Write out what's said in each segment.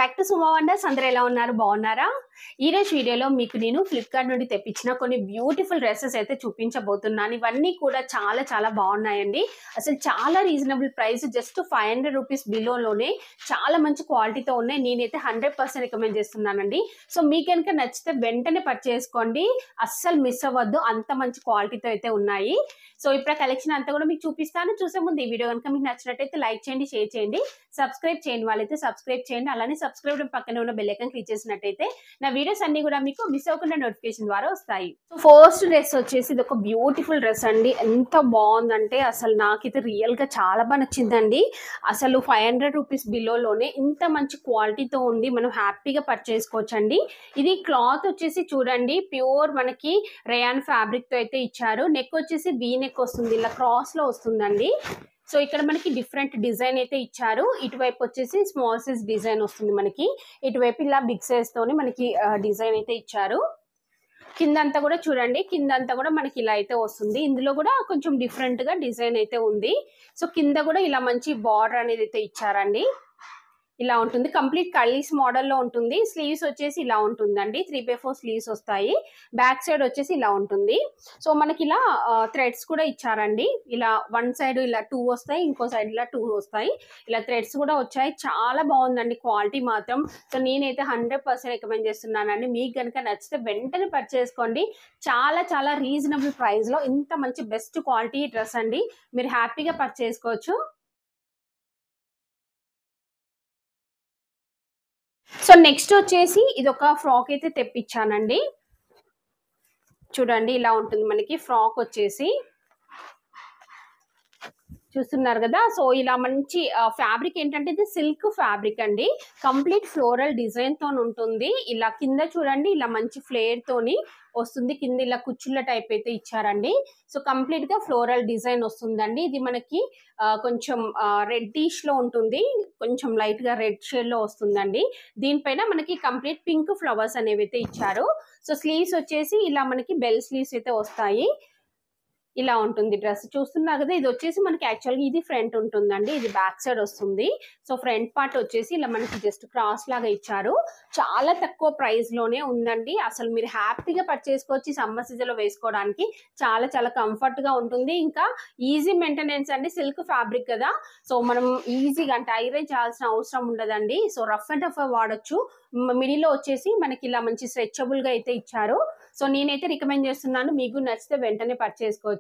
Back to Suma wonders. అందరూ ఎలా ఉన్నారు? బాగున్నారా? ఈ రోజు వీడియోలో మీకు నేను ఫ్లిప్కార్ట్ నుండి తెప్పించిన కొన్ని బ్యూటిఫుల్ డ్రెస్సెస్ అయితే చూపించబోతున్నాను. ఇవన్నీ కూడా చాలా చాలా బాగున్నాయండి. అసలు చాలా రీజనబుల్ ప్రైస్, జస్ట్ 500 రూపీస్ బిలోలోనే చాలా మంచి క్వాలిటీతో ఉన్నాయి. నేనైతే 100% రికమెండ్ చేస్తున్నానండి. సో మీకు కనుక నచ్చితే వెంటనే పర్చేస్ చేసుకోండి, అస్సలు మిస్ అవ్వద్దు, అంత మంచి క్వాలిటీతో అయితే ఉన్నాయి. సో ఇప్పుడు కలెక్షన్ అంతా కూడా మీకు చూపిస్తాను. చూసే ముందు ఈ వీడియో కనుక మీకు నచ్చినట్టయితే లైక్ చేయండి, షేర్ చేయండి, సబ్స్క్రైబ్ చేయండి వాళ్ళైతే సబ్స్క్రైబ్ చేయండి. అలానే సబ్స్క్రైబ్ పక్కనే ఉన్న బెల్ ఐకాన్ క్లిక్ చేసినట్టయితే నా వీడియోస్ అన్ని కూడా మీకు మిస్ అవ్వకుండా నోటిఫికేషన్ ద్వారా వస్తాయి. సో ఫస్ట్ డ్రెస్ వచ్చేసి ఇది ఒక బ్యూటిఫుల్ డ్రెస్ అండి. ఎంత బాగుందంటే అసలు నాకైతే రియల్ గా చాలా బాగా నచ్చిందండి. అసలు 500 రూపీస్ బిలోలోనే ఇంత మంచి క్వాలిటీతో ఉంది, మనం హ్యాపీగా పర్చేస్ చేసుకోవచ్చండి. ఇది క్లాత్ వచ్చేసి చూడండి, ప్యూర్ మనకి రేయాన్ ఫ్యాబ్రిక్ తో అయితే ఇచ్చారు. నెక్ వచ్చేసి వీ నెక్ వస్తుంది, ఇలా క్రాస్ లో వస్తుందండి. సో ఇక్కడ మనకి డిఫరెంట్ డిజైన్ అయితే ఇచ్చారు. ఇటువైపు వచ్చేసి స్మాల్ సైజ్ డిజైన్ వస్తుంది మనకి, ఇటువైపు ఇలా బిగ్ సైజ్ తోని మనకి డిజైన్ అయితే ఇచ్చారు. కిందంతా కూడా చూడండి, కిందంతా కూడా మనకి ఇలా అయితే వస్తుంది. ఇందులో కూడా కొంచెం డిఫరెంట్ గా డిజైన్ అయితే ఉంది. సో కింద కూడా ఇలా మంచి బార్డర్ అనేది అయితే ఇచ్చారండి. ఇలా ఉంటుంది, కంప్లీట్ కర్లీస్ మోడల్లో ఉంటుంది. స్లీవ్స్ వచ్చేసి ఇలా ఉంటుందండి, 3/4 స్లీవ్స్ వస్తాయి. బ్యాక్ సైడ్ వచ్చేసి ఇలా ఉంటుంది. సో మనకి ఇలా థ్రెడ్స్ కూడా ఇచ్చారండి. ఇలా వన్ సైడ్ ఇలా 2 వస్తాయి, ఇంకో సైడ్ ఇలా 2 వస్తాయి. ఇలా థ్రెడ్స్ కూడా వచ్చాయి. చాలా బాగుందండి క్వాలిటీ మాత్రం. సో నేనైతే 100% రికమెండ్ చేస్తున్నానండి. మీకు కనుక నచ్చితే వెంటనే పర్చేస్ చేసుకోండి. చాలా చాలా రీజనబుల్ ప్రైస్ లో ఇంత మంచి బెస్ట్ క్వాలిటీ డ్రెస్ అండి, మీరు హ్యాపీగా పర్చేస్ చేసుకోవచ్చు. సో నెక్స్ట్ వచ్చేసి ఇది ఒక ఫ్రాక్ అయితే తెప్పించానండి. చూడండి ఇలా ఉంటుంది మనకి ఫ్రాక్ వచ్చేసి, చూస్తున్నారు కదా. సో ఇలా మంచి ఫ్యాబ్రిక్ ఏంటంటే ఇది సిల్క్ ఫ్యాబ్రిక్ అండి, కంప్లీట్ ఫ్లోరల్ డిజైన్ తో ఉంటుంది. ఇలా కింద చూడండి, ఇలా మంచి ఫ్లేర్ తోని వస్తుంది. కింద ఇలా కుచ్చుళ్ళ టైప్ అయితే ఇచ్చారండి. సో కంప్లీట్ గా ఫ్లోరల్ డిజైన్ వస్తుందండి. ఇది మనకి కొంచెం రెడ్డిష్ లో ఉంటుంది, కొంచెం లైట్ గా రెడ్ షేడ్ లో వస్తుందండి. దీనిపైన మనకి కంప్లీట్ పింక్ ఫ్లవర్స్ అనేవి అయితే ఇచ్చారు. సో స్లీవ్స్ వచ్చేసి ఇలా మనకి బెల్ స్లీవ్స్ అయితే వస్తాయి. ఇలా ఉంటుంది డ్రెస్, చూస్తున్నారు కదా. ఇది వచ్చేసి మనకి యాక్చువల్గా ఇది ఫ్రంట్ ఉంటుందండి, ఇది బ్యాక్ సైడ్ వస్తుంది. సో ఫ్రంట్ పార్ట్ వచ్చేసి ఇలా మనకి జస్ట్ క్రాస్ లాగా ఇచ్చారు. చాలా తక్కువ ప్రైస్ లోనే ఉందండి. అసలు మీరు హ్యాపీగా పర్చేస్ చేసుకోవచ్చు. సమ్మర్ సీజన్ లో వేసుకోవడానికి చాలా చాలా కంఫర్ట్ గా ఉంటుంది. ఇంకా ఈజీ మెయింటెనెన్స్ అండి, సిల్క్ ఫ్యాబ్రిక్ కదా. సో మనం ఈజీగా అంటే ఐరన్ చేయాల్సిన అవసరం ఉండదండి. సో రఫ్ అండ్ టఫ్ వాడచ్చు. మిడిల్ లో వచ్చేసి మనకి ఇలా మంచి స్ట్రెచబుల్ గా అయితే ఇచ్చారు. సో నేనైతే రికమెండ్ చేస్తున్నాను, మీకు నచ్చితే వెంటనే పర్చేస్ చేసుకోవచ్చు.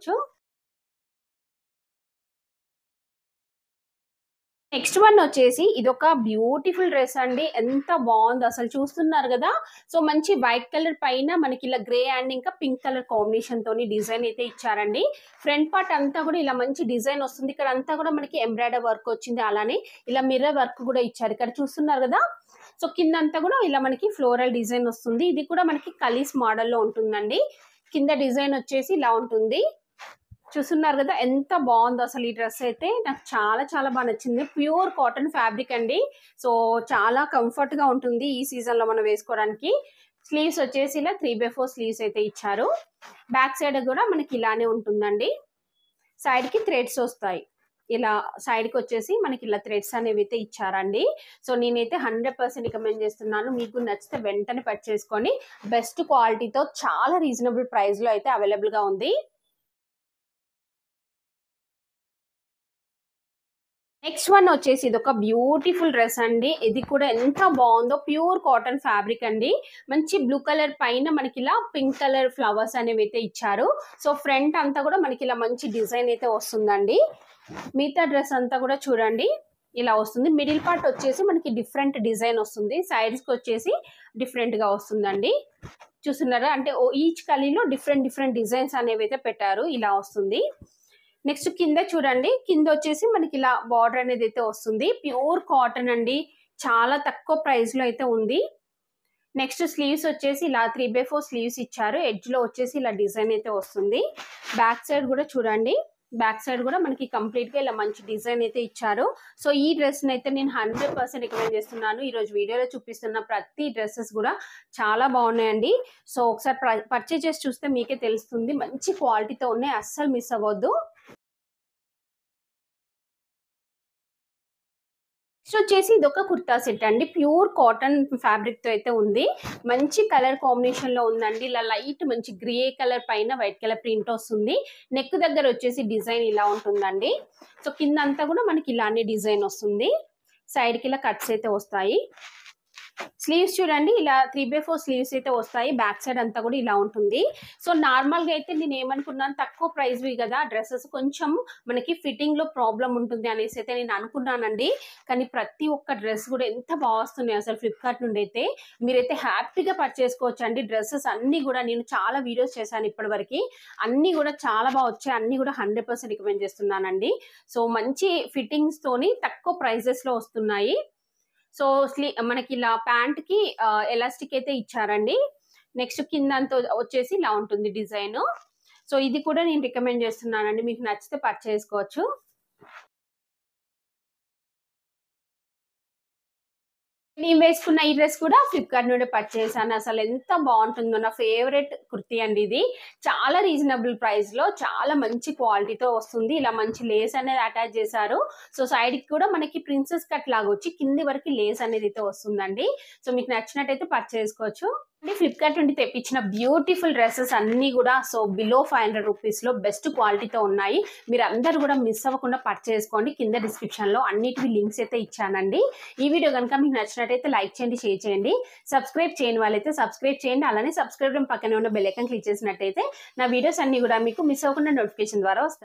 నెక్స్ట్ వన్ వచ్చేసి ఇది ఒక బ్యూటిఫుల్ డ్రెస్ అండి. ఎంత బాగుందో అసలు, చూస్తున్నారు కదా. సో మంచి వైట్ కలర్ పైన మనకి ఇలా గ్రే అండ్ ఇంకా పింక్ కలర్ కాంబినేషన్ తోని డిజైన్ అయితే ఇచ్చారండి. ఫ్రంట్ పార్ట్ అంతా కూడా ఇలా మంచి డిజైన్ వస్తుంది. ఇక్కడ అంతా కూడా మనకి ఎంబ్రాయిడరీ వర్క్ వచ్చింది, అలానే ఇలా మిర్రర్ వర్క్ కూడా ఇచ్చారు. ఇక్కడ చూస్తున్నారు కదా. సో కింద అంతా కూడా ఇలా మనకి ఫ్లోరల్ డిజైన్ వస్తుంది. ఇది కూడా మనకి కలీస్ మోడల్లో ఉంటుందండి. కింద డిజైన్ వచ్చేసి ఇలా ఉంటుంది. చూస్తున్నారు కదా ఎంత బాగుందో అసలు. ఈ డ్రెస్ అయితే నాకు చాలా చాలా బాగా నచ్చింది. ప్యూర్ కాటన్ ఫ్యాబ్రిక్ అండి. సో చాలా కంఫర్ట్ గా ఉంటుంది ఈ సీజన్ లో మనం వేసుకోవడానికి. స్లీవ్స్ వచ్చేసి ఇలా 3/4 స్లీవ్స్ అయితే ఇచ్చారు. బ్యాక్ సైడ్ కూడా మనకి ఇలానే ఉంటుందండి. సైడ్ కి థ్రెడ్స్ వస్తాయి. ఇలా సైడ్ కి వచ్చేసి మనకి ఇలా థ్రెడ్స్ అనేవి అయితే ఇచ్చారండి. సో నేనైతే 100% రికమెండ్ చేస్తున్నాను. మీకు నచ్చితే వెంటనే పర్చేస్ చేసుకొని, బెస్ట్ క్వాలిటీతో చాలా రీజనబుల్ ప్రైస్ లో అయితే అవైలబుల్ గా ఉంది. నెక్స్ట్ వన్ వచ్చేసి ఇది ఒక బ్యూటిఫుల్ డ్రెస్ అండి. ఇది కూడా ఎంత బాగుందో, ప్యూర్ కాటన్ ఫ్యాబ్రిక్ అండి. మంచి బ్లూ కలర్ పైన మనకి ఇలా పింక్ కలర్ ఫ్లవర్స్ అనేవి అయితే ఇచ్చారు. సో ఫ్రంట్ అంతా కూడా మనకి ఇలా మంచి డిజైన్ అయితే వస్తుందండి. మిగతా డ్రెస్ అంతా కూడా చూడండి ఇలా వస్తుంది. మిడిల్ పార్ట్ వచ్చేసి మనకి డిఫరెంట్ డిజైన్ వస్తుంది, సైడ్స్ కి వచ్చేసి డిఫరెంట్ గా వస్తుందండి. చూస్తున్నారా, అంటే ఈచ్ కలీలో డిఫరెంట్ డిఫరెంట్ డిజైన్స్ అనేవి అయితే పెట్టారు. ఇలా వస్తుంది. నెక్స్ట్ కింద చూడండి, కింద వచ్చేసి మనకి ఇలా బార్డర్ అనేది అయితే వస్తుంది. ప్యూర్ కాటన్ అండి, చాలా తక్కువ ప్రైస్ లో అయితే ఉంది. నెక్స్ట్ స్లీవ్స్ వచ్చేసి ఇలా 3/4 స్లీవ్స్ ఇచ్చారు. ఎడ్జ్ లో వచ్చేసి ఇలా డిజైన్ అయితే వస్తుంది. బ్యాక్ సైడ్ కూడా చూడండి, బ్యాక్ సైడ్ కూడా మనకి కంప్లీట్ గా ఇలా మంచి డిజైన్ అయితే ఇచ్చారు. సో ఈ డ్రెస్ అయితే నేను 100% రికమెండ్ చేస్తున్నాను. ఈ రోజు వీడియోలో చూపిస్తున్న ప్రతి డ్రెస్సెస్ కూడా చాలా బాగున్నాయండి. సో ఒకసారి పర్చేజ్ చేసి చూస్తే మీకే తెలుస్తుంది, మంచి క్వాలిటీతో ఉన్నాయి, అస్సలు మిస్ అవ్వద్దు. సో వచ్చేసి ఇదొక కుర్తా సెట్ అండి. ప్యూర్ కాటన్ ఫ్యాబ్రిక్ తో అయితే ఉంది. మంచి కలర్ కాంబినేషన్ లో ఉందండి. ఇలా లైట్ మంచి గ్రే కలర్ పైన వైట్ కలర్ ప్రింట్ వస్తుంది. నెక్ దగ్గర వచ్చేసి డిజైన్ ఇలా ఉంటుందండి. సో కింద అంతా కూడా మనకి ఇలానే డిజైన్ వస్తుంది. సైడ్ కి ఇలా కట్స్ అయితే వస్తాయి. స్లీవ్స్ చూడండి, ఇలా 3/4 స్లీవ్స్ అయితే వస్తాయి. బ్యాక్ సైడ్ అంతా కూడా ఇలా ఉంటుంది. సో నార్మల్ గా అయితే నేను ఏమనుకున్నాను, తక్కువ ప్రైస్ వి కదా డ్రెస్సెస్, కొంచెం మనకి ఫిట్టింగ్ లో ప్రాబ్లం ఉంటుంది అనేసి అయితే నేను అనుకున్నానండి. కానీ ప్రతి ఒక్క డ్రెస్ కూడా ఎంత బాగా వస్తున్నాయి అసలు ఫ్లిప్కార్ట్ నుండి అయితే. మీరైతే హ్యాపీగా పర్చేసుకోవచ్చు అండి. డ్రెస్సెస్ అన్ని కూడా నేను చాలా వీడియోస్ చేశాను ఇప్పటి వరకు, అన్ని కూడా చాలా బాగా వచ్చాయి. అన్ని కూడా 100% రికమెండ్ చేస్తున్నానండి. సో మంచి ఫిట్టింగ్స్ తోని తక్కువ ప్రైజెస్ లో వస్తున్నాయి. సో మనకి ఇలా ప్యాంట్ కి ఎలాస్టిక్ అయితే ఇచ్చారండి. నెక్స్ట్ కింద అంతా వచ్చేసి ఇలా ఉంటుంది డిజైన్. సో ఇది కూడా నేను రికమెండ్ చేస్తున్నానండి, మీకు నచ్చితే పర్చేస్ చేసుకోవచ్చు. నేను వేసుకున్న ఈ డ్రెస్ కూడా ఫ్లిప్కార్ట్ నుండి పర్చేస్ చేశాను. అసలు ఎంత బాగుంటుందో, నా ఫేవరెట్ కుర్తీ అండి ఇది. చాలా రీజనబుల్ ప్రైస్ లో చాలా మంచి క్వాలిటీతో వస్తుంది. ఇలా మంచి లేస్ అనేది అటాచ్ చేశారు. సో సైడ్ కి కూడా మనకి ప్రిన్సెస్ కట్ లాగా వచ్చి కింది వరకు లేస్ అనేది అయితే వస్తుందండి. సో మీకు నచ్చినట్టయితే పర్చేస్ చేసుకోవచ్చు. ఫ్లిప్కార్ట్ నుండి తెప్పించిన బ్యూటిఫుల్ డ్రెస్సెస్ అన్ని కూడా సో బిలో 500 రూపీస్ లో బెస్ట్ క్వాలిటీతో ఉన్నాయి. మీరు అందరు కూడా మిస్ అవ్వకుండా పర్చేస్ చేసుకోండి. కింద డిస్క్రిప్షన్ లో అన్నిటివి లింక్స్ అయితే ఇచ్చానండి. ఈ వీడియో కనుక మీకు నచ్చినట్టయితే లైక్ చేయండి, షేర్ చేయండి. సబ్స్క్రైబ్ చేయని వాళ్ళైతే సబ్స్క్రైబ్ చేయండి. అలానే సబ్స్క్రైబ్ పక్కనే ఉన్న బెల్ ఐకాన్ క్లిక్ చేసినట్టయితే నా వీడియోస్ అన్ని కూడా మీకు మిస్ అవ్వకుండా నోటిఫికేషన్ ద్వారా వస్తాయి.